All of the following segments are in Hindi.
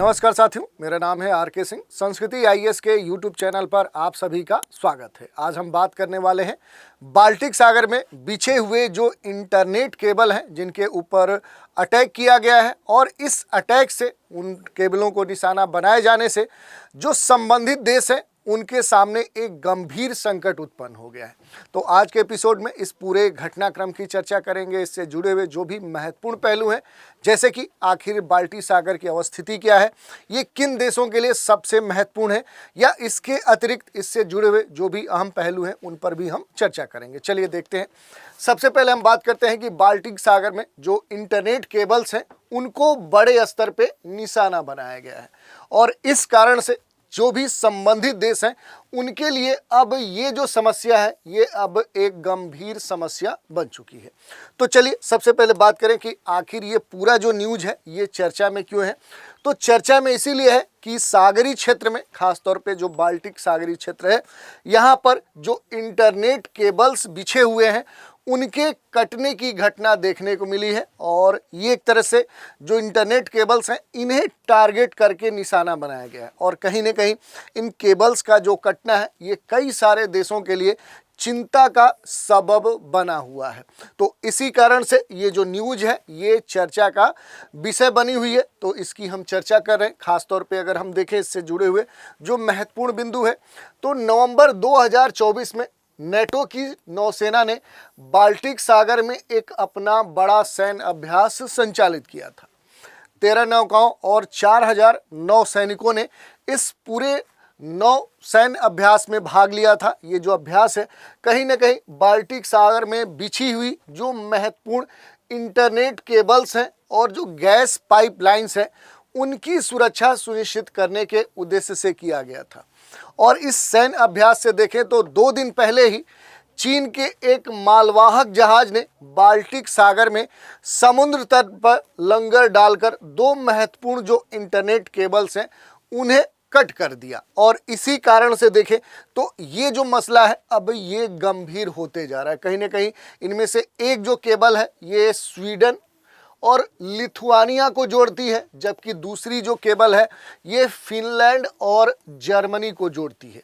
नमस्कार साथियों, मेरा नाम है आर के सिंह। संस्कृति आईएएस के यूट्यूब चैनल पर आप सभी का स्वागत है। आज हम बात करने वाले हैं बाल्टिक सागर में बिछे हुए जो इंटरनेट केबल हैं जिनके ऊपर अटैक किया गया है, और इस अटैक से उन केबलों को निशाना बनाए जाने से जो संबंधित देश हैं उनके सामने एक गंभीर संकट उत्पन्न हो गया है। तो आज के एपिसोड में इस पूरे घटनाक्रम की चर्चा करेंगे, इससे जुड़े हुए जो भी महत्वपूर्ण पहलू हैं, जैसे कि आखिर बाल्टी सागर की अवस्थिति क्या है, ये किन देशों के लिए सबसे महत्वपूर्ण है, या इसके अतिरिक्त इससे जुड़े हुए जो भी अहम पहलू हैं उन पर भी हम चर्चा करेंगे। चलिए देखते हैं। सबसे पहले हम बात करते हैं कि बाल्टिक सागर में जो इंटरनेट केबल्स हैं उनको बड़े स्तर पे निशाना बनाया गया है, और इस कारण से जो भी संबंधित देश हैं उनके लिए अब ये जो समस्या है ये अब एक गंभीर समस्या बन चुकी है। तो चलिए सबसे पहले बात करें कि आखिर ये पूरा जो न्यूज़ है ये चर्चा में क्यों है। तो चर्चा में इसीलिए है कि सागरी क्षेत्र में, खासतौर पे जो बाल्टिक सागरी क्षेत्र है, यहाँ पर जो इंटरनेट केबल्स बिछे हुए हैं उनके कटने की घटना देखने को मिली है, और ये एक तरह से जो इंटरनेट केबल्स हैं इन्हें टारगेट करके निशाना बनाया गया है, और कहीं ना कहीं इन केबल्स का जो कटना है ये कई सारे देशों के लिए चिंता का सबब बना हुआ है। तो इसी कारण से ये जो न्यूज़ है ये चर्चा का विषय बनी हुई है। तो इसकी हम चर्चा कर रहे हैं। खासतौर पे अगर हम देखें इससे जुड़े हुए जो महत्वपूर्ण बिंदु है, तो नवंबर 2024 में नेटो की नौसेना ने बाल्टिक सागर में एक अपना बड़ा सैन्य अभ्यास संचालित किया था। 13 नौकाओं और 4000 नौसैनिकों ने इस पूरे नौ सैन्य अभ्यास में भाग लिया था। ये जो अभ्यास है कहीं ना कहीं बाल्टिक सागर में बिछी हुई जो महत्वपूर्ण इंटरनेट केबल्स हैं और जो गैस पाइपलाइंस हैं उनकी सुरक्षा सुनिश्चित करने के उद्देश्य से किया गया था। और इस सैन्य अभ्यास से देखें तो 2 दिन पहले ही चीन के एक मालवाहक जहाज ने बाल्टिक सागर में समुद्र तट पर लंगर डालकर 2 महत्वपूर्ण जो इंटरनेट केबल्स हैं उन्हें कट कर दिया। और इसी कारण से देखें तो ये जो मसला है अब ये गंभीर होते जा रहा है। कहीं ना कहीं इनमें से एक जो केबल है ये स्वीडन और लिथुआनिया को जोड़ती है, जबकि दूसरी जो केबल है ये फिनलैंड और जर्मनी को जोड़ती है।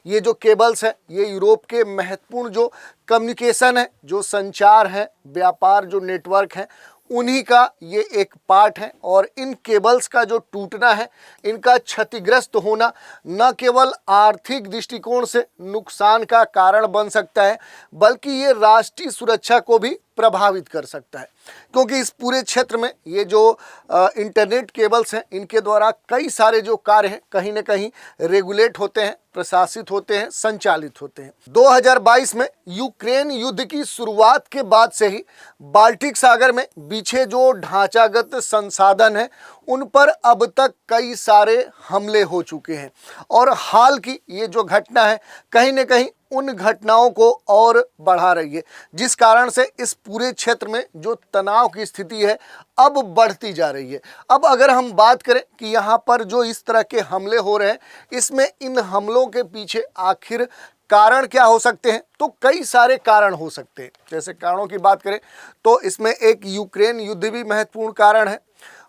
ये जो केबल्स हैं ये यूरोप के महत्वपूर्ण जो कम्युनिकेशन है, जो संचार है, व्यापार जो नेटवर्क है, उन्हीं का ये एक पार्ट है। और इन केबल्स का जो टूटना है, इनका क्षतिग्रस्त होना न केवल आर्थिक दृष्टिकोण से नुकसान का कारण बन सकता है, बल्कि ये राष्ट्रीय सुरक्षा को भी प्रभावित कर सकता है, क्योंकि इस पूरे क्षेत्र में ये जो इंटरनेट केबल्स हैं इनके द्वारा कई सारे जो कार्य हैं कहीं ना कहीं रेगुलेट होते हैं, प्रशासित होते हैं, संचालित होते हैं। 2022 में यूक्रेन युद्ध की शुरुआत के बाद से ही बाल्टिक सागर में बिछे जो ढांचागत संसाधन हैं उन पर अब तक कई सारे हमले हो चुके हैं, और हाल की ये जो घटना है कहीं ना कहीं उन घटनाओं को और बढ़ा रही है, जिस कारण से इस पूरे क्षेत्र में जो तनाव की स्थिति है अब बढ़ती जा रही है। अब अगर हम बात करें कि यहाँ पर जो इस तरह के हमले हो रहे हैं, इसमें इन हमलों के पीछे आखिर कारण क्या हो सकते हैं, तो कई सारे कारण हो सकते हैं। जैसे कारणों की बात करें तो इसमें एक यूक्रेन युद्ध भी महत्वपूर्ण कारण है।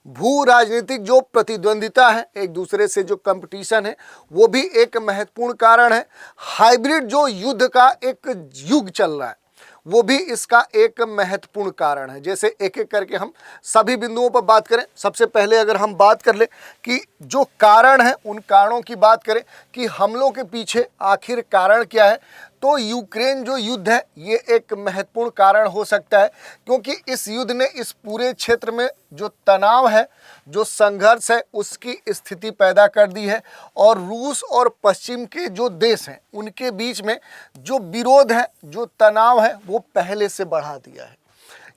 भू राजनीतिक जो प्रतिद्वंदिता है, एक दूसरे से जो कंपटीशन है, वो भी एक महत्वपूर्ण कारण है। हाइब्रिड जो युद्ध का एक युग चल रहा है वो भी इसका एक महत्वपूर्ण कारण है। जैसे एक एक करके हम सभी बिंदुओं पर बात करें। सबसे पहले अगर हम बात कर ले कि जो कारण है उन कारणों की बात करें कि हमलों के पीछे आखिर कारण क्या है, तो यूक्रेन जो युद्ध है ये एक महत्वपूर्ण कारण हो सकता है, क्योंकि इस युद्ध ने इस पूरे क्षेत्र में जो तनाव है, जो संघर्ष है, उसकी स्थिति पैदा कर दी है, और रूस और पश्चिम के जो देश हैं उनके बीच में जो विरोध है, जो तनाव है, वो पहले से बढ़ा दिया है।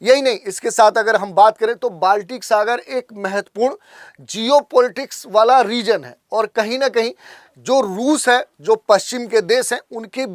यही नहीं, इसके साथ अगर हम बात करें तो बाल्टिक सागर एक महत्वपूर्ण जियोपॉलिटिक्स वाला रीजन है, और कहीं ना कहीं जो रूस है, जो पश्चिम के देश हैं, उनके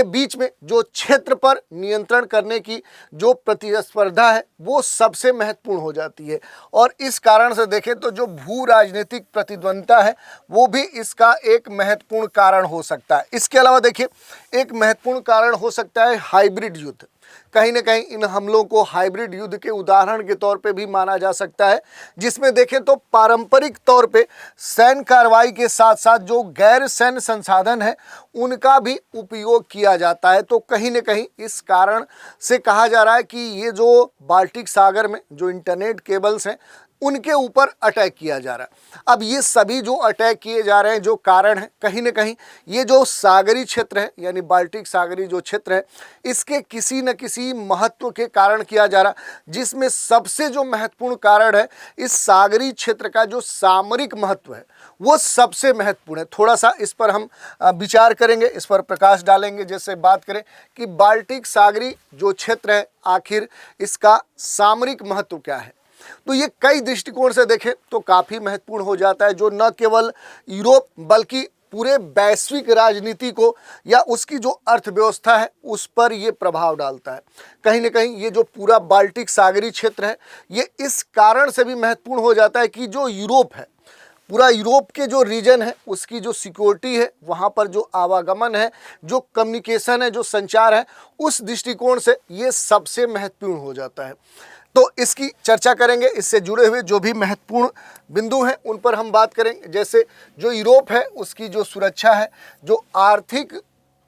बीच में जो क्षेत्र पर नियंत्रण करने की जो प्रतिस्पर्धा है वो सबसे महत्वपूर्ण हो जाती है। और इस कारण से देखें तो जो भू राजनीतिक प्रतिद्वंदिता है वो भी इसका एक महत्वपूर्ण कारण हो सकता है। इसके अलावा देखिए एक महत्वपूर्ण कारण हो सकता है हाइब्रिड युद्ध। कहीं न कहीं इन हमलों को हाइब्रिड युद्ध के उदाहरण के तौर पे भी माना जा सकता है, जिसमें देखें तो पारंपरिक तौर पे सैन्य कार्रवाई के साथ साथ जो गैर सैन्य संसाधन है उनका भी उपयोग किया जाता है। तो कहीं न कहीं इस कारण से कहा जा रहा है कि ये जो बाल्टिक सागर में जो इंटरनेट केबल्स हैं उनके ऊपर अटैक किया जा रहा है। अब ये सभी जो अटैक किए जा रहे हैं जो कारण है, कहीं न कहीं ये जो सागरी क्षेत्र है यानी बाल्टिक सागरी जो क्षेत्र है इसके किसी न किसी महत्व के कारण किया जा रहा है, जिसमें सबसे जो महत्वपूर्ण कारण है इस सागरी क्षेत्र का जो सामरिक महत्व है वो सबसे महत्वपूर्ण है। थोड़ा सा इस पर हम विचार करेंगे, इस पर प्रकाश डालेंगे। जैसे बात करें कि बाल्टिक सागरी जो क्षेत्र है आखिर इसका सामरिक महत्व क्या है, तो ये कई दृष्टिकोण से देखें तो काफ़ी महत्वपूर्ण हो जाता है, जो न केवल यूरोप बल्कि पूरे वैश्विक राजनीति को या उसकी जो अर्थव्यवस्था है उस पर ये प्रभाव डालता है। कहीं न कहीं ये जो पूरा बाल्टिक सागरी क्षेत्र है ये इस कारण से भी महत्वपूर्ण हो जाता है कि जो यूरोप है, पूरा यूरोप के जो रीजन है उसकी जो सिक्योरिटी है, वहाँ पर जो आवागमन है, जो कम्युनिकेशन है, जो संचार है, उस दृष्टिकोण से ये सबसे महत्वपूर्ण हो जाता है। तो इसकी चर्चा करेंगे, इससे जुड़े हुए जो भी महत्वपूर्ण बिंदु हैं उन पर हम बात करेंगे। जैसे जो यूरोप है उसकी जो सुरक्षा है, जो आर्थिक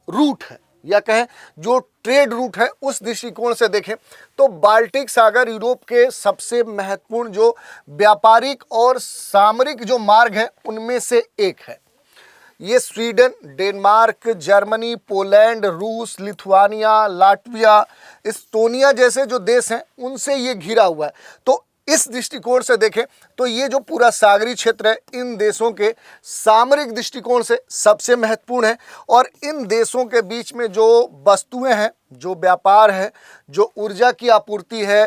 रूट है या कहें जो ट्रेड रूट है, उस दृष्टिकोण से देखें तो बाल्टिक सागर यूरोप के सबसे महत्वपूर्ण जो व्यापारिक और सामरिक जो मार्ग है उनमें से एक है। ये स्वीडन, डेनमार्क, जर्मनी, पोलैंड, रूस, लिथुआनिया, लाटविया, एस्टोनिया जैसे जो देश हैं उनसे ये घिरा हुआ है। तो इस दृष्टिकोण से देखें तो ये जो पूरा सागरी क्षेत्र है इन देशों के सामरिक दृष्टिकोण से सबसे महत्वपूर्ण है, और इन देशों के बीच में जो वस्तुएं हैं, जो व्यापार है, जो ऊर्जा की आपूर्ति है,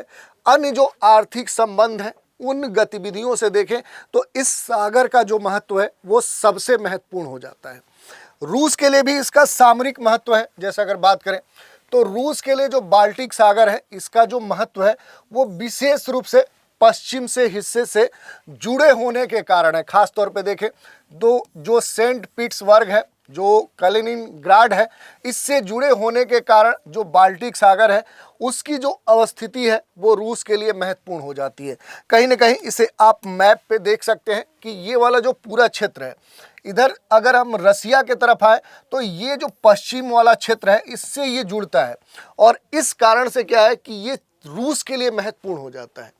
अन्य जो आर्थिक संबंध हैं, उन गतिविधियों से देखें तो इस सागर का जो महत्व है वो सबसे महत्वपूर्ण हो जाता है। रूस के लिए भी इसका सामरिक महत्व है। जैसे अगर बात करें तो रूस के लिए जो बाल्टिक सागर है इसका जो महत्व है वो विशेष रूप से पश्चिम से हिस्से से जुड़े होने के कारण है। खास तौर पे देखें तो जो सेंट पीटर्सबर्ग है, जो कलिनिनग्राड है, इससे जुड़े होने के कारण जो बाल्टिक सागर है उसकी जो अवस्थिति है वो रूस के लिए महत्वपूर्ण हो जाती है। कहीं ना कहीं इसे आप मैप पे देख सकते हैं कि ये वाला जो पूरा क्षेत्र है, इधर अगर हम रसिया के तरफ आए तो ये जो पश्चिम वाला क्षेत्र है इससे ये जुड़ता है, और इस कारण से क्या है कि ये रूस के लिए महत्वपूर्ण हो जाता है।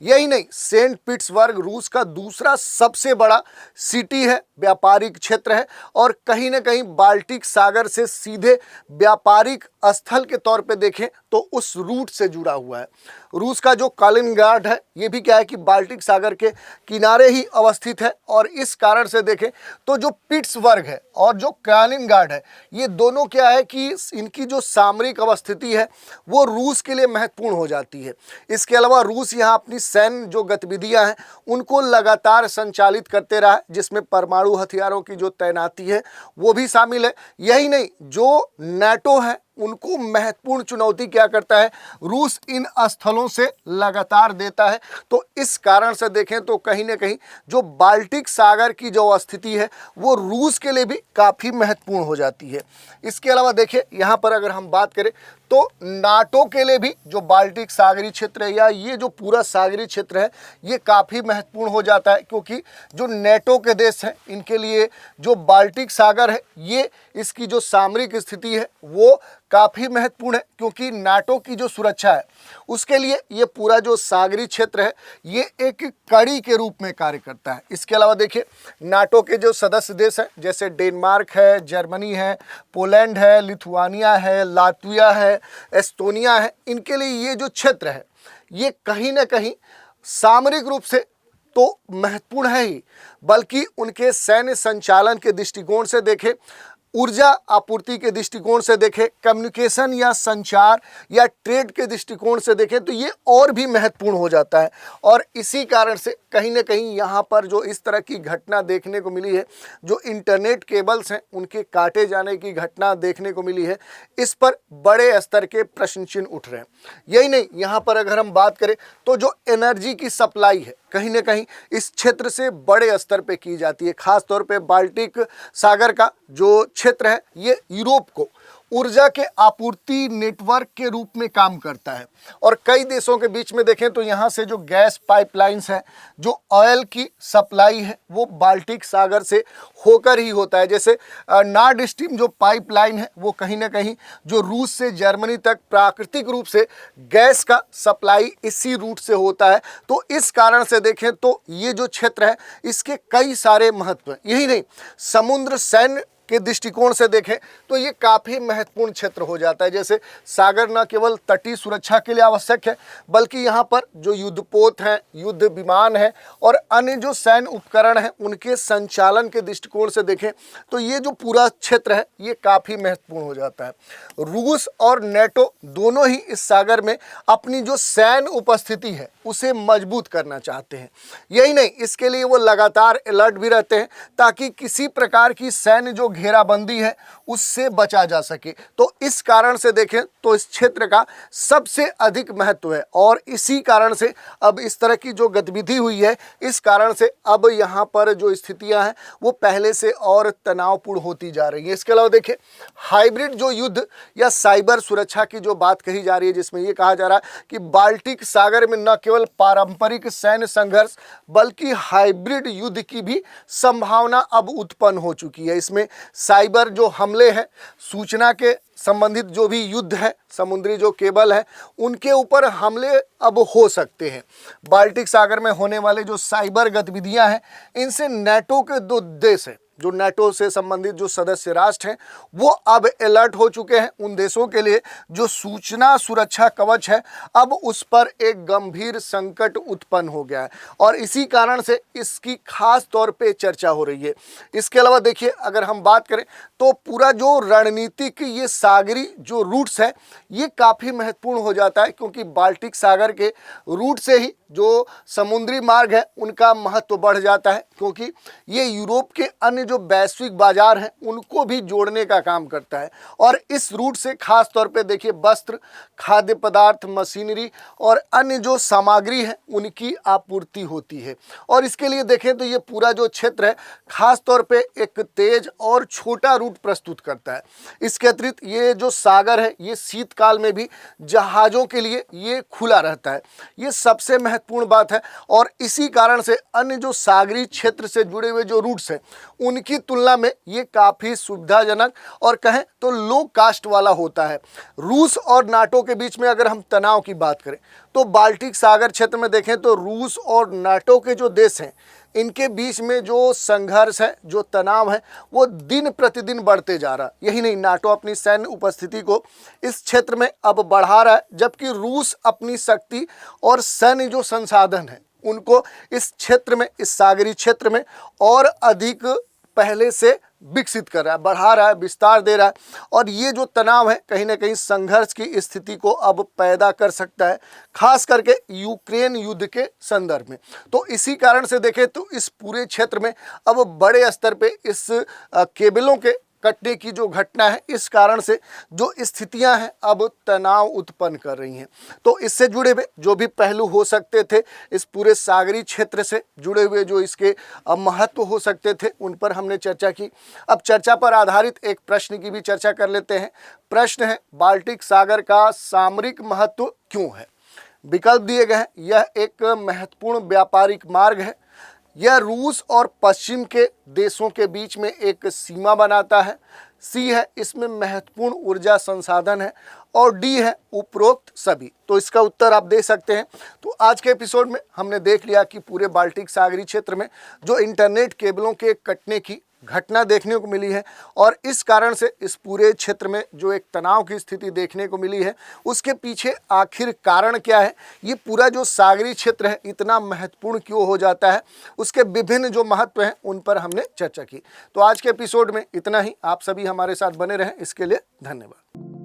यही नहीं, सेंट पीटर्सबर्ग रूस का दूसरा सबसे बड़ा सिटी है, व्यापारिक क्षेत्र है, और कहीं ना कहीं बाल्टिक सागर से सीधे व्यापारिक स्थल के तौर पे देखें तो उस रूट से जुड़ा हुआ है। रूस का जो कलिनिनग्राड है ये भी क्या है कि बाल्टिक सागर के किनारे ही अवस्थित है, और इस कारण से देखें तो जो पीटर्सबर्ग है और जो कलिनिनग्राड है ये दोनों क्या है कि इनकी जो सामरिक अवस्थिति है वो रूस के लिए महत्वपूर्ण हो जाती है। इसके अलावा रूस यहाँ अपनी सैन्य जो गतिविधियां हैं उनको लगातार संचालित करते रहा है, जिसमें परमाणु हथियारों की जो तैनाती है वो भी शामिल है। यही नहीं, जो नाटो है उनको महत्वपूर्ण चुनौती क्या करता है, रूस इन स्थलों से लगातार देता है। तो इस कारण से देखें तो कहीं ना कहीं जो बाल्टिक सागर की जो स्थिति है वो रूस के लिए भी काफ़ी महत्वपूर्ण हो जाती है। इसके अलावा देखिए यहाँ पर अगर हम बात करें तो नाटो के लिए भी जो बाल्टिक सागरी क्षेत्र है या ये जो पूरा सागरी क्षेत्र है ये काफ़ी महत्वपूर्ण हो जाता है, क्योंकि जो नाटो के देश हैं इनके लिए जो बाल्टिक सागर है ये इसकी जो सामरिक स्थिति है वो काफ़ी महत्वपूर्ण है, क्योंकि नाटो की जो सुरक्षा है उसके लिए ये पूरा जो सागरी क्षेत्र है ये एक कड़ी के रूप में कार्य करता है। इसके अलावा देखिए नाटो के जो सदस्य देश हैं जैसे डेनमार्क है, जर्मनी है, पोलैंड है, लिथुआनिया है, लातविया है, एस्टोनिया है, इनके लिए ये जो क्षेत्र है ये कहीं ना कहीं सामरिक रूप से तो महत्वपूर्ण है ही, बल्कि उनके सैन्य संचालन के दृष्टिकोण से देखें, ऊर्जा आपूर्ति के दृष्टिकोण से देखें, कम्युनिकेशन या संचार या ट्रेड के दृष्टिकोण से देखें तो ये और भी महत्वपूर्ण हो जाता है। और इसी कारण से कहीं ना कहीं यहाँ पर जो इस तरह की घटना देखने को मिली है, जो इंटरनेट केबल्स हैं उनके काटे जाने की घटना देखने को मिली है, इस पर बड़े स्तर के प्रश्न चिन्ह उठ रहे हैं। यही नहीं, यहाँ पर अगर हम बात करें तो जो एनर्जी की सप्लाई है कहीं ना कहीं इस क्षेत्र से बड़े स्तर पे की जाती है। खास तौर पे बाल्टिक सागर का जो क्षेत्र है ये यूरोप को ऊर्जा के आपूर्ति नेटवर्क के रूप में काम करता है। और कई देशों के बीच में देखें तो यहाँ से जो गैस पाइपलाइंस है, जो ऑयल की सप्लाई है, वो बाल्टिक सागर से होकर ही होता है। जैसे नॉर्ड स्ट्रीम जो पाइपलाइन है वो कहीं ना कहीं जो रूस से जर्मनी तक प्राकृतिक रूप से गैस का सप्लाई इसी रूट से होता है। तो इस कारण से देखें तो ये जो क्षेत्र है इसके कई सारे महत्व हैं। यही नहीं, समुद्र सैन्य के दृष्टिकोण से देखें तो ये काफ़ी महत्वपूर्ण क्षेत्र हो जाता है। जैसे सागर न केवल तटीय सुरक्षा के लिए आवश्यक है, बल्कि यहाँ पर जो युद्धपोत हैं, युद्ध विमान हैं और अन्य जो सैन्य उपकरण हैं उनके संचालन के दृष्टिकोण से देखें तो ये जो पूरा क्षेत्र है ये काफ़ी महत्वपूर्ण हो जाता है। रूस और नेटो दोनों ही इस सागर में अपनी जो सैन्य उपस्थिति है उसे मजबूत करना चाहते हैं। यही नहीं, इसके लिए वो लगातार अलर्ट भी रहते हैं ताकि किसी प्रकार की सैन्य जो घेराबंदी है उससे बचा जा सके। तो इस कारण से देखें तो इस क्षेत्र का सबसे अधिक महत्व है और इसी कारण से अब इस तरह की जो गतिविधि हुई है, इस कारण से अब यहाँ पर जो स्थितियां हैं वो पहले से और तनावपूर्ण होती जा रही हैं। इसके अलावा देखें, हाइब्रिड जो युद्ध या साइबर सुरक्षा की जो बात कही जा रही है, जिसमें ये कहा जा रहा है कि बाल्टिक सागर में न केवल पारंपरिक सैन्य संघर्ष बल्कि हाइब्रिड युद्ध की भी संभावना अब उत्पन्न हो चुकी है। इसमें साइबर जो हमले हैं, सूचना के संबंधित जो भी युद्ध है, समुद्री जो केबल है उनके ऊपर हमले अब हो सकते हैं। बाल्टिक सागर में होने वाले जो साइबर गतिविधियां हैं, इनसे नेटो के दो देश हैं, जो नेटो से संबंधित जो सदस्य राष्ट्र हैं वो अब अलर्ट हो चुके हैं। उन देशों के लिए जो सूचना सुरक्षा कवच है अब उस पर एक गंभीर संकट उत्पन्न हो गया है और इसी कारण से इसकी खास तौर पे चर्चा हो रही है। इसके अलावा देखिए, अगर हम बात करें तो पूरा जो रणनीतिक ये सागरी जो रूट्स है ये काफ़ी महत्वपूर्ण हो जाता है, क्योंकि बाल्टिक सागर के रूट से ही जो समुद्री मार्ग है उनका महत्व बढ़ जाता है, क्योंकि ये यूरोप के अन्य जो वैश्विक बाजार हैं उनको भी जोड़ने का काम करता है। और इस रूट से खास तौर पे देखिए वस्त्र, खाद्य पदार्थ, मशीनरी और अन्य जो सामग्री है उनकी आपूर्ति होती है। और इसके लिए देखें तो ये पूरा जो क्षेत्र है खास तौर पे एक तेज और छोटा रूट प्रस्तुत करता है। इसके अतिरिक्त ये जो सागर है ये शीतकाल में भी जहाज़ों के लिए ये खुला रहता है। ये सबसे महत्वपूर्ण बात है और इसी कारण से अन्य जो सागरी क्षेत्र से जुड़े हुए जो रूट्स हैं उनकी तुलना में ये काफ़ी सुविधाजनक और कहें तो लो कास्ट वाला होता है। रूस और नाटो के बीच में अगर हम तनाव की बात करें तो बाल्टिक सागर क्षेत्र में देखें तो रूस और नाटो के जो देश हैं इनके बीच में जो संघर्ष है, जो तनाव है, वो दिन प्रतिदिन बढ़ते जा रहा है। यही नहीं, नाटो अपनी सैन्य उपस्थिति को इस क्षेत्र में अब बढ़ा रहा है, जबकि रूस अपनी शक्ति और सैन्य जो संसाधन है उनको इस क्षेत्र में, इस सागरी क्षेत्र में और अधिक पहले से विकसित कर रहा है, बढ़ा रहा है, विस्तार दे रहा है। और ये जो तनाव है कहीं ना कहीं संघर्ष की स्थिति को अब पैदा कर सकता है, खास करके यूक्रेन युद्ध के संदर्भ में। तो इसी कारण से देखें तो इस पूरे क्षेत्र में अब बड़े स्तर पे इस केबलों के कटने की जो घटना है, इस कारण से जो स्थितियां हैं अब तनाव उत्पन्न कर रही हैं। तो इससे जुड़े हुए जो भी पहलू हो सकते थे, इस पूरे सागरी क्षेत्र से जुड़े हुए जो इसके महत्व हो सकते थे, उन पर हमने चर्चा की। अब चर्चा पर आधारित एक प्रश्न की भी चर्चा कर लेते हैं। प्रश्न है, बाल्टिक सागर का सामरिक महत्व क्यों है? विकल्प दिए गए हैं। यह एक महत्वपूर्ण व्यापारिक मार्ग है, यह रूस और पश्चिम के देशों के बीच में एक सीमा बनाता है, सी है इसमें महत्वपूर्ण ऊर्जा संसाधन है और डी है उपरोक्त सभी। तो इसका उत्तर आप दे सकते हैं। तो आज के एपिसोड में हमने देख लिया कि पूरे बाल्टिक सागरी क्षेत्र में जो इंटरनेट केबलों के कटने की घटना देखने को मिली है और इस कारण से इस पूरे क्षेत्र में जो एक तनाव की स्थिति देखने को मिली है, उसके पीछे आखिर कारण क्या है, ये पूरा जो सागरी क्षेत्र है इतना महत्वपूर्ण क्यों हो जाता है, उसके विभिन्न जो महत्व हैं उन पर हमने चर्चा की। तो आज के एपिसोड में इतना ही। आप सभी हमारे साथ बने रहें, इसके लिए धन्यवाद।